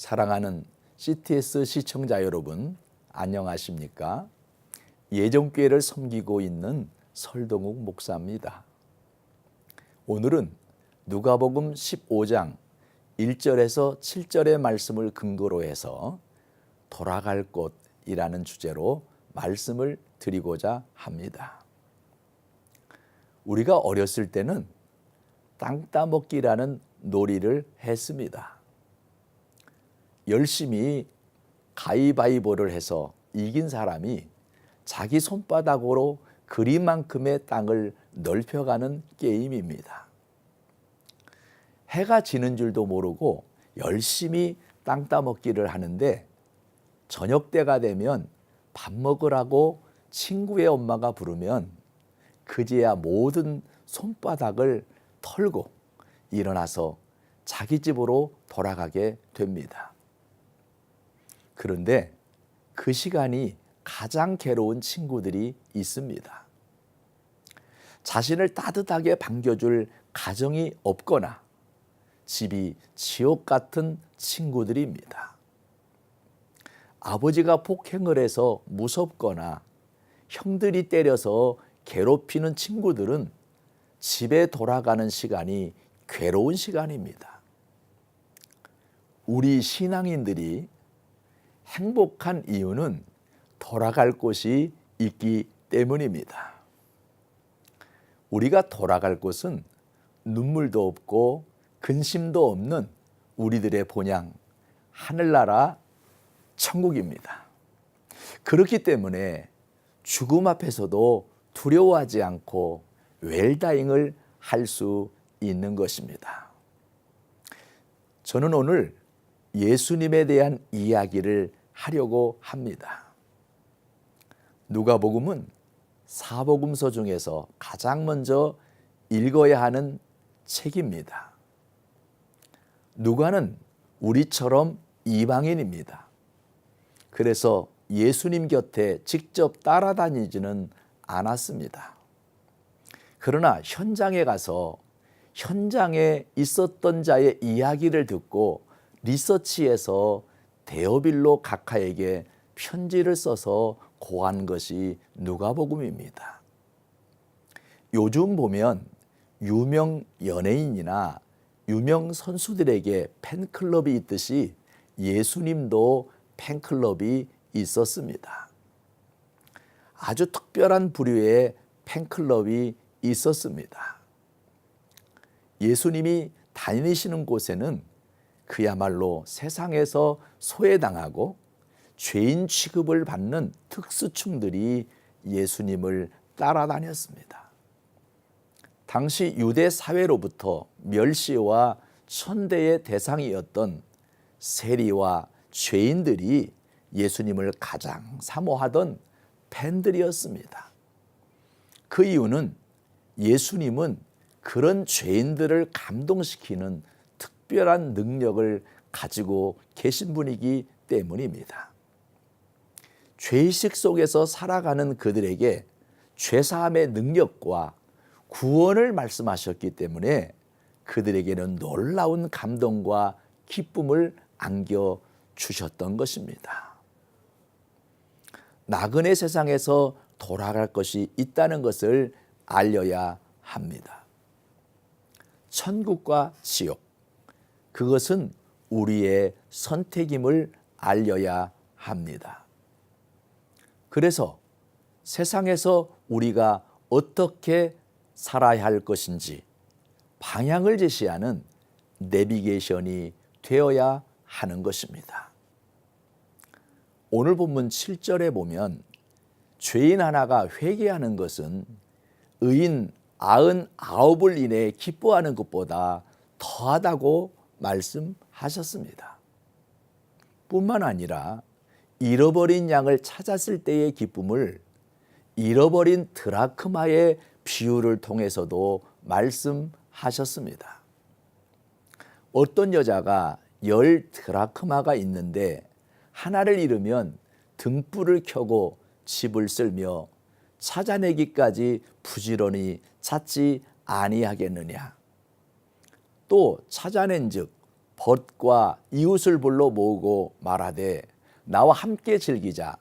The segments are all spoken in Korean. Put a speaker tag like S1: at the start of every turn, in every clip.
S1: 사랑하는 CTS 시청자 여러분, 안녕하십니까? 예정교회를 섬기고 있는 설동욱 목사입니다. 오늘은 누가복음 15장 1절에서 7절의 말씀을 근거로 해서 돌아갈 곳이라는 주제로 말씀을 드리고자 합니다. 우리가 어렸을 때는 땅 따먹기라는 놀이를 했습니다. 열심히 가위바위보를 해서 이긴 사람이 자기 손바닥으로 그리만큼의 땅을 넓혀가는 게임입니다. 해가 지는 줄도 모르고 열심히 땅 따먹기를 하는데 저녁 때가 되면 밥 먹으라고 친구의 엄마가 부르면 그제야 모든 손바닥을 털고 일어나서 자기 집으로 돌아가게 됩니다. 그런데 그 시간이 가장 괴로운 친구들이 있습니다. 자신을 따뜻하게 반겨줄 가정이 없거나 집이 지옥 같은 친구들입니다. 아버지가 폭행을 해서 무섭거나 형들이 때려서 괴롭히는 친구들은 집에 돌아가는 시간이 괴로운 시간입니다. 우리 신앙인들이 행복한 이유는 돌아갈 곳이 있기 때문입니다. 우리가 돌아갈 곳은 눈물도 없고 근심도 없는 우리들의 본향 하늘나라 천국입니다. 그렇기 때문에 죽음 앞에서도 두려워하지 않고 웰다잉을 할 수 있는 것입니다. 저는 오늘 예수님에 대한 이야기를 하려고 합니다. 누가복음은 사복음서 중에서 가장 먼저 읽어야 하는 책입니다. 누가는 우리처럼 이방인입니다. 그래서 예수님 곁에 직접 따라다니지는 않았습니다. 그러나 현장에 가서 현장에 있었던 자의 이야기를 듣고 리서치해서 데오빌로 각하에게 편지를 써서 고한 것이 누가복음입니다. 요즘 보면 유명 연예인이나 유명 선수들에게 팬클럽이 있듯이 예수님도 팬클럽이 있었습니다. 아주 특별한 부류의 팬클럽이 있었습니다. 예수님이 다니시는 곳에는 그야말로 세상에서 소외당하고 죄인 취급을 받는 특수층들이 예수님을 따라다녔습니다. 당시 유대 사회로부터 멸시와 천대의 대상이었던 세리와 죄인들이 예수님을 가장 사모하던 팬들이었습니다. 그 이유는 예수님은 그런 죄인들을 감동시키는 특별한 능력을 가지고 계신 분이기 때문입니다. 죄의식 속에서 살아가는 그들에게 죄사함의 능력과 구원을 말씀하셨기 때문에 그들에게는 놀라운 감동과 기쁨을 안겨주셨던 것입니다. 나그네 세상에서 돌아갈 것이 있다는 것을 알려야 합니다. 천국과 지옥, 그것은 우리의 선택임을 알려야 합니다. 그래서 세상에서 우리가 어떻게 살아야 할 것인지 방향을 제시하는 내비게이션이 되어야 하는 것입니다. 오늘 본문 7절에 보면 죄인 하나가 회개하는 것은 의인 99을 인해 기뻐하는 것보다 더하다고 말씀하셨습니다. 뿐만 아니라 잃어버린 양을 찾았을 때의 기쁨을 잃어버린 드라크마의 비유를 통해서도 말씀하셨습니다. 어떤 여자가 10 드라크마가 있는데 하나를 잃으면 등불을 켜고 집을 쓸며 찾아내기까지 부지런히 찾지 아니하겠느냐. 또 찾아낸즉 벗과 이웃을 불러 모으고 말하되 나와 함께 즐기자.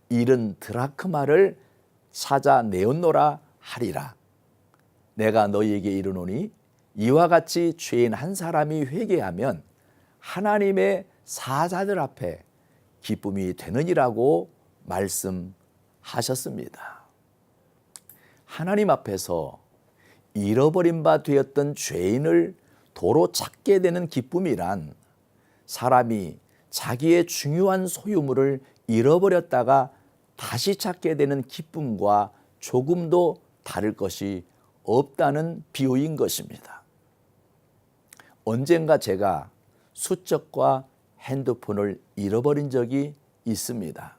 S1: 잃은 드라크마를 찾아내었노라 하리라. 내가 너희에게 이르노니 이와 같이 죄인 한 사람이 회개하면 하나님의 사자들 앞에 기쁨이 되느니라고 말씀하셨습니다. 하나님 앞에서 잃어버린 바 되었던 죄인을 도로 찾게 되는 기쁨이란 사람이 자기의 중요한 소유물을 잃어버렸다가 다시 찾게 되는 기쁨과 조금도 다를 것이 없다는 비유인 것입니다. 언젠가 제가 수첩과 핸드폰을 잃어버린 적이 있습니다.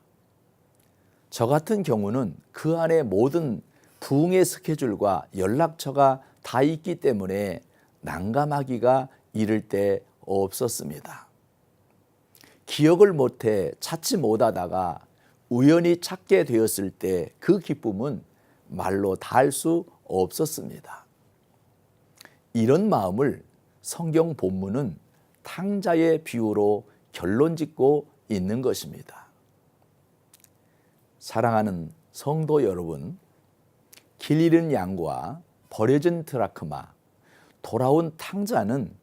S1: 저 같은 경우는 그 안에 모든 부흥의 스케줄과 연락처가 다 있기 때문에 난감하기가 이를 데 없었습니다. 기억을 못해 찾지 못하다가 우연히 찾게 되었을 때 그 기쁨은 말로 다 할 수 없었습니다. 이런 마음을 성경 본문은 탕자의 비유로 결론짓고 있는 것입니다. 사랑하는 성도 여러분, 길 잃은 양과 버려진 드라크마, 돌아온 탕자는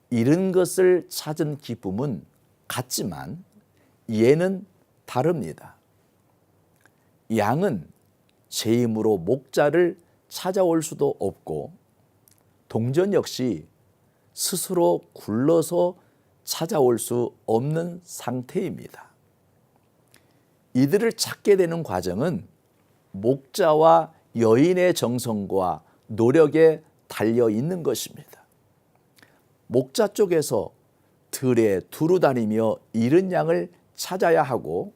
S1: 잃은 것을 찾은 기쁨은 같지만 얘는 다릅니다. 양은 제 힘으로 목자를 찾아올 수도 없고 동전 역시 스스로 굴러서 찾아올 수 없는 상태입니다. 이들을 찾게 되는 과정은 목자와 여인의 정성과 노력에 달려 있는 것입니다. 목자 쪽에서 들에 두루 다니며 잃은 양을 찾아야 하고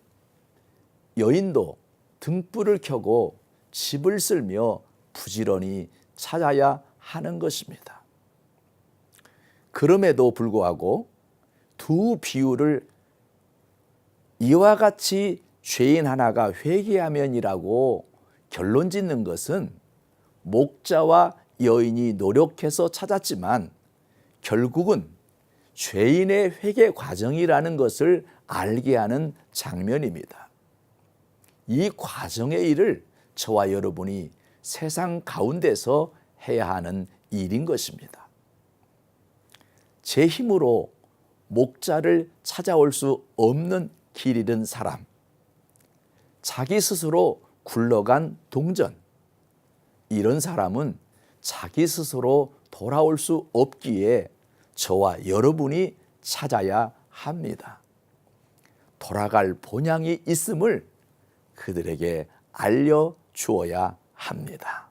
S1: 여인도 등불을 켜고 집을 쓸며 부지런히 찾아야 하는 것입니다. 그럼에도 불구하고 두 비유를 이와 같이 죄인 하나가 회개하면이라고 결론짓는 것은 목자와 여인이 노력해서 찾았지만 결국은 죄인의 회개 과정이라는 것을 알게 하는 장면입니다. 이 과정의 일을 저와 여러분이 세상 가운데서 해야 하는 일인 것입니다. 제 힘으로 목자를 찾아올 수 없는 길 잃은 사람, 자기 스스로 굴러간 동전, 이런 사람은 자기 스스로 돌아올 수 없기에 저와 여러분이 찾아야 합니다. 돌아갈 본향이 있음을 그들에게 알려주어야 합니다.